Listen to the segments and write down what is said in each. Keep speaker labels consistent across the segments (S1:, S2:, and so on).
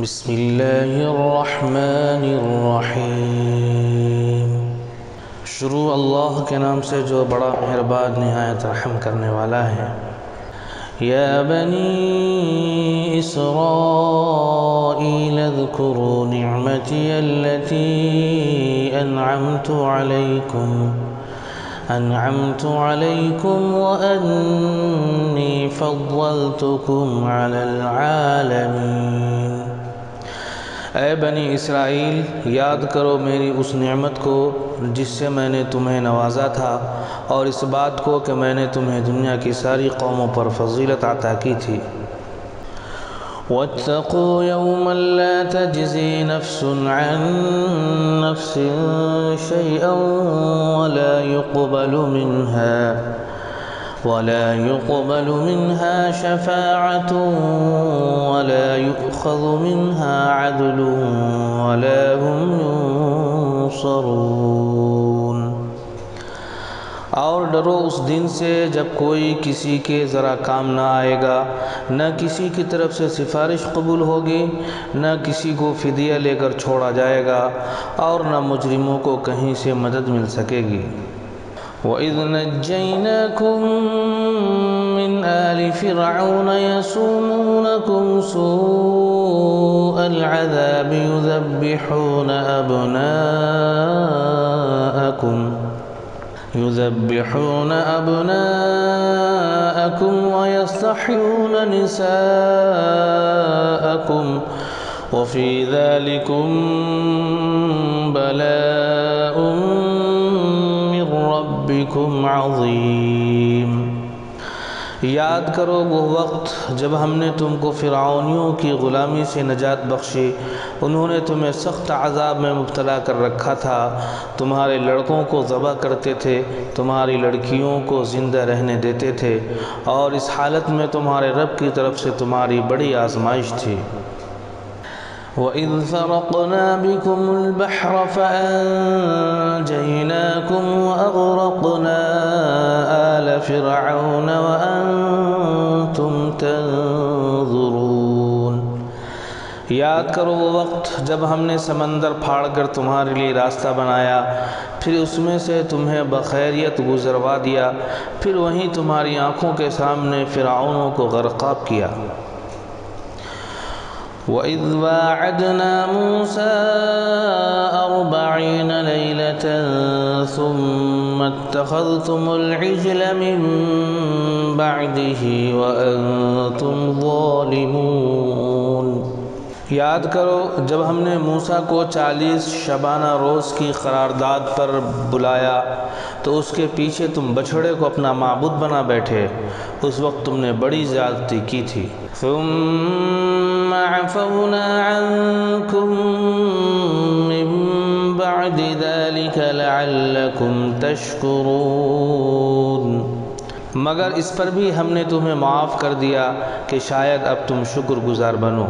S1: بسم اللہ الرحمن الرحیم۔ شروع اللہ کے نام سے جو بڑا مہربان نہایت رحم کرنے والا ہے۔ یا بنی اسرائیل اذکروا نعمتی التي أنعمت عليكم وأني فضلتكم على العالمين۔ اے بنی اسرائیل، یاد کرو میری اس نعمت کو جس سے میں نے تمہیں نوازا تھا، اور اس بات کو کہ میں نے تمہیں دنیا کی ساری قوموں پر فضیلت عطا کی تھی۔ واتقوا يوما لا تجزي نفس عن نفس شيئا ولا يقبل منها شفاعة ولا يؤخذ منها عدل ولا هم ينصرون۔ اور ڈرو اس دن سے جب کوئی کسی کے ذرا کام نہ آئے گا، نہ کسی کی طرف سے سفارش قبول ہوگی، نہ کسی کو فدیہ لے کر چھوڑا جائے گا، اور نہ مجرموں کو کہیں سے مدد مل سکے گی۔ وَإِذْ نَجَّيْنَاكُمْ مِنْ آلِ فِرْعَوْنَ يَسُومُونَكُمْ سُوءَ الْعَذَابِ يُذَبِّحُونَ أَبْنَاءَكُمْ وَيَسْتَحْيُونَ نِسَاءَكُمْ وَفِي ذَلِكُمْ بَلَاءٌ مِّن رَّبِّكُمْ عَظِيمٌ۔ یاد کرو وہ وقت جب ہم نے تم کو فرعونیوں کی غلامی سے نجات بخشی، انہوں نے تمہیں سخت عذاب میں مبتلا کر رکھا تھا، تمہارے لڑکوں کو ذبح کرتے تھے، تمہاری لڑکیوں کو زندہ رہنے دیتے تھے، اور اس حالت میں تمہارے رب کی طرف سے تمہاری بڑی آزمائش تھی۔ وَإِذْ فَرَقْنَا بِكُمُ الْبَحْرَ فَأَنْجَيْنَاكُمْ وَأَغْرَقْنَا آلَ فِرْعَوْنَ وَأَنْتُمْ تَنْظُرُونَ۔ یاد کرو وہ وقت جب ہم نے سمندر پھاڑ کر تمہارے لیے راستہ بنایا، پھر اس میں سے تمہیں بخیریت گزروا دیا، پھر وہیں تمہاری آنکھوں کے سامنے فرعونوں کو غرقاب کیا۔ وَإِذْ وَاعَدْنَا مُوسَىٰ 40 لَيْلَةً ثُمَّ اتَّخَذْتُمُ الْعِجْلَ مِن بَعْدِهِ وَأَنْتُمْ ظَالِمُونَ۔ یاد کرو جب ہم نے موسیٰ کو 40 شبانہ روز کی قرارداد پر بلایا تو اس کے پیچھے تم بچھڑے کو اپنا معبود بنا بیٹھے، اس وقت تم نے بڑی زیادتی کی تھی۔ ثم عفونا عنكم من بعد ذلك لعلكم تشكرون۔ مگر اس پر بھی ہم نے تمہیں معاف کر دیا کہ شاید اب تم شکر گزار بنو۔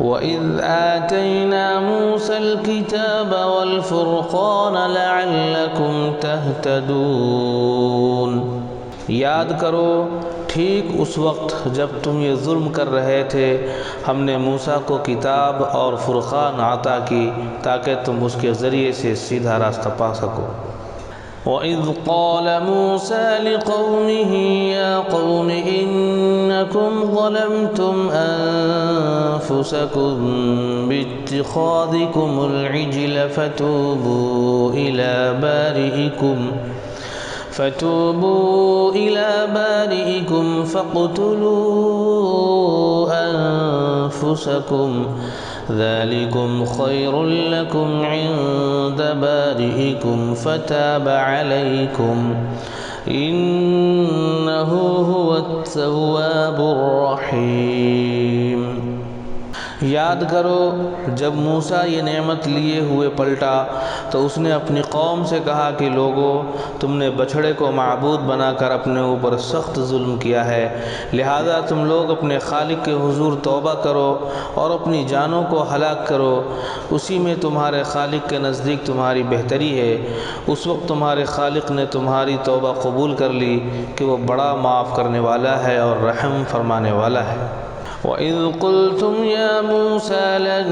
S1: وَإِذْ آتَيْنَا مُوسَى الْكِتَابَ وَالْفُرْقَانَ لَعَلَّكُمْ تَهْتَدُونَ۔ یاد کرو ٹھیک اس وقت جب تم یہ ظلم کر رہے تھے، ہم نے موسیٰ کو کتاب اور فرقان عطا کی تاکہ تم اس کے ذریعے سے سیدھا راستہ پا سکو۔ وَإِذْ قَالَ مُوسَىٰ لِقَوْمِهِ يَا قَوْمِ إِنَّكُمْ ظَلَمْتُمْ أَنفُسَكُمْ بِاتِّخَاذِكُمُ الْعِجْلَ فتوبوا إلى بارئكم فاقتلوا أنفسكم ذلكم خير لكم عند بارئكم فتاب عليكم إنه هو التواب الرحيم۔ یاد کرو جب موسیٰ یہ نعمت لیے ہوئے پلٹا تو اس نے اپنی قوم سے کہا کہ لوگو، تم نے بچھڑے کو معبود بنا کر اپنے اوپر سخت ظلم کیا ہے، لہذا تم لوگ اپنے خالق کے حضور توبہ کرو اور اپنی جانوں کو ہلاک کرو، اسی میں تمہارے خالق کے نزدیک تمہاری بہتری ہے۔ اس وقت تمہارے خالق نے تمہاری توبہ قبول کر لی کہ وہ بڑا معاف کرنے والا ہے اور رحم فرمانے والا ہے۔ وَإِذْ قُلْتُمْ يَا مُوسَى لَن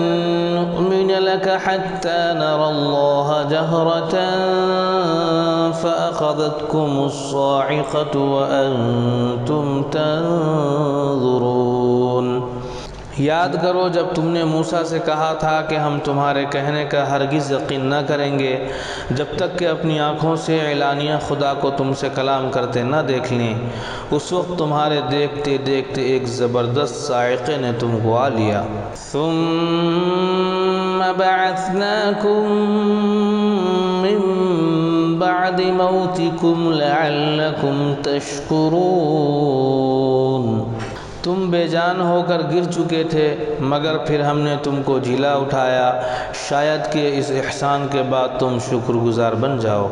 S1: نُّؤْمِنَ لَكَ حَتَّى نَرَى اللَّهَ جَهْرَةً فَأَخَذَتْكُمُ الصَّاعِقَةُ وَأَنْتُمْ تَنظُرُونَ۔ یاد کرو جب تم نے موسیٰ سے کہا تھا کہ ہم تمہارے کہنے کا ہرگز یقین نہ کریں گے جب تک کہ اپنی آنکھوں سے اعلانیہ خدا کو تم سے کلام کرتے نہ دیکھ لیں۔ اس وقت تمہارے دیکھتے دیکھتے ایک زبردست صاعقے نے تم کو آ لیا۔ ثم بعثناکم من بعد موتکم لعلکم تشکرون۔ تم بے جان ہو کر گر چکے تھے مگر پھر ہم نے تم کو جھیلا اٹھایا شاید کہ اس احسان کے بعد تم شکر گزار بن جاؤ۔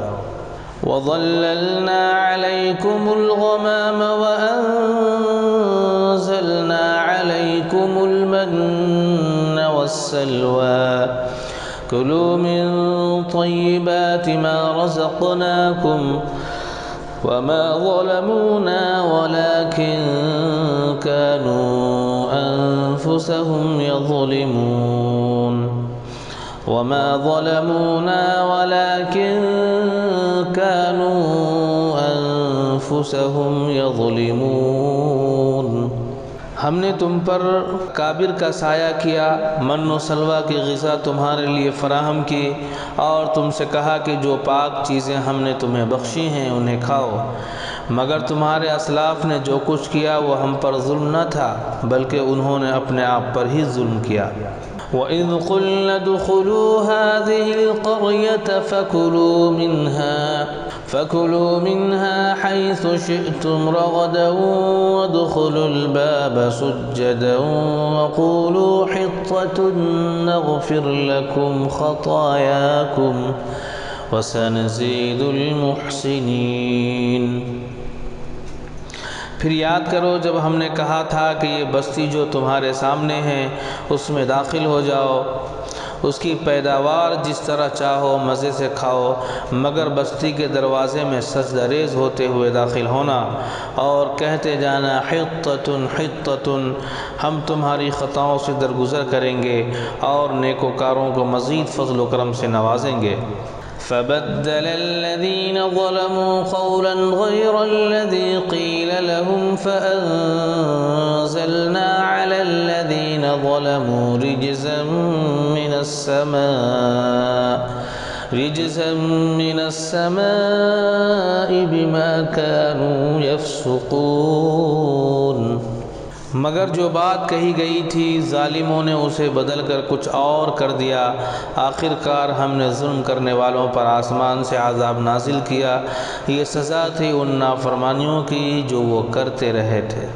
S1: وَظَلَّلْنَا عَلَيْكُمُ الْغَمَامَ وَأَنزَلْنَا عَلَيْكُمُ الْمَنَّ وَالسَّلْوَىٰ كُلُوا مِن طَيِّبَاتِ مَا رَزَقْنَاكُمْ وَمَا ظَلَمُونَا وَلَٰكِن كَانُوا أَنفُسَهُمْ يَظْلِمُونَ وَمَا ظَلَمُونَا وَلَٰكِن كَانُوا أَنفُسَهُمْ يَظْلِمُونَ۔ ہم نے تم پر کابر کا سایہ کیا، من و سلوہ کی غذا تمہارے لیے فراہم کی اور تم سے کہا کہ جو پاک چیزیں ہم نے تمہیں بخشی ہیں انہیں کھاؤ، مگر تمہارے اسلاف نے جو کچھ کیا وہ ہم پر ظلم نہ تھا بلکہ انہوں نے اپنے آپ پر ہی ظلم کیا۔ وَإِذْ قُلْنَا ادْخُلُوا هَٰذِهِ الْقَرْيَةَ فَكُلُوا مِنْهَا حَيْثُ شِئْتُمْ رَغَدًا وَادْخُلُوا الْبَابَ سُجَّدًا وَقُولُوا حِطَّةٌ نَّغْفِرْ لَكُمْ خَطَايَاكُمْ وَسَنَزِيدُ الْمُحْسِنِينَ۔ پھر یاد کرو جب ہم نے کہا تھا کہ یہ بستی جو تمہارے سامنے ہے اس میں داخل ہو جاؤ، اس کی پیداوار جس طرح چاہو مزے سے کھاؤ، مگر بستی کے دروازے میں سجدہ ریز ہوتے ہوئے داخل ہونا اور کہتے جانا حطۃ حطۃ، ہم تمہاری خطاؤں سے درگزر کریں گے اور نیکوکاروں کو مزید فضل و کرم سے نوازیں گے۔ فَبَدَّلَ الَّذِينَ ظَلَمُوا قَوْلًا غَيْرَ الَّذِي قِيلَ لَهُمْ فَأَنزَلْنَا عَلَى الَّذِينَ ظَلَمُوا رِجْزًا مِّنَ السَّمَاءِ بِمَا كَانُوا يَفْسُقُونَ۔ مگر جو بات کہی گئی تھی ظالموں نے اسے بدل کر کچھ اور کر دیا، آخر کار ہم نے ظلم کرنے والوں پر آسمان سے عذاب نازل کیا، یہ سزا تھی ان نافرمانیوں کی جو وہ کرتے رہے تھے۔